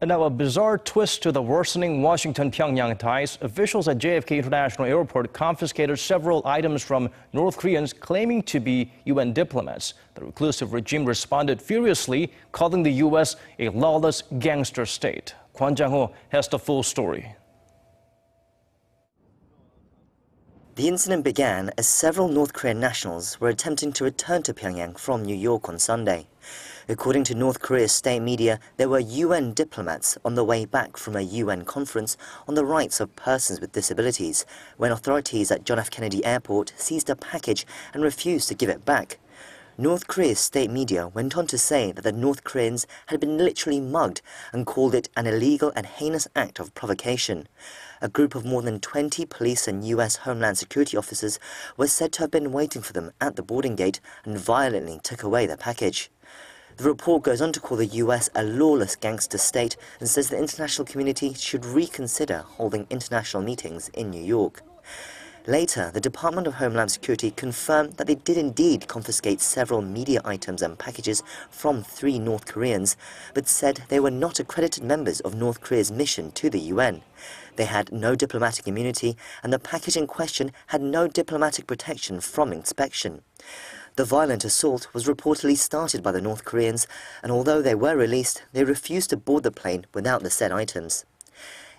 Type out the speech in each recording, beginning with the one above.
And now a bizarre twist to the worsening Washington-Pyongyang ties. Officials at JFK International Airport confiscated several items from North Koreans claiming to be UN diplomats. The reclusive regime responded furiously, calling the U.S. a lawless gangster state. Kwon Jang-Ho has the full story. The incident began as several North Korean nationals were attempting to return to Pyongyang from New York on Sunday. According to North Korea's state media, there were UN diplomats on the way back from a UN conference on the rights of persons with disabilities when authorities at John F. Kennedy Airport seized a package and refused to give it back. North Korea's state media went on to say that the North Koreans had been literally mugged and called it an illegal and heinous act of provocation. A group of more than 20 police and U.S. Homeland Security officers were said to have been waiting for them at the boarding gate and violently took away the package. The report goes on to call the U.S. a lawless gangster state and says the international community should reconsider holding international meetings in New York. Later, the Department of Homeland Security confirmed that they did indeed confiscate several media items and packages from 3 North Koreans, but said they were not accredited members of North Korea's mission to the UN. They had no diplomatic immunity, and the package in question had no diplomatic protection from inspection. The violent assault was reportedly started by the North Koreans, and although they were released, they refused to board the plane without the said items.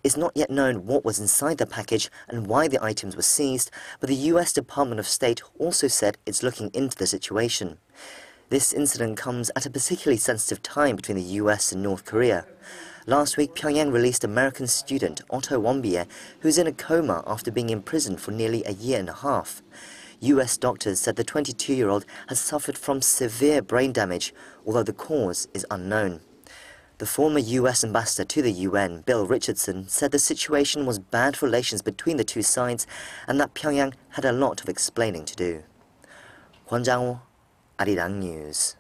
It's not yet known what was inside the package and why the items were seized, but the U.S. Department of State also said it's looking into the situation. This incident comes at a particularly sensitive time between the U.S. and North Korea. Last week, Pyongyang released American student Otto Warmbier, who's in a coma after being imprisoned for nearly a year and a half. U.S. doctors said the 22-year-old has suffered from severe brain damage, although the cause is unknown. The former U.S. ambassador to the UN, Bill Richardson, said the situation was bad for relations between the two sides and that Pyongyang had a lot of explaining to do. Kwon Jang-Ho, Arirang News.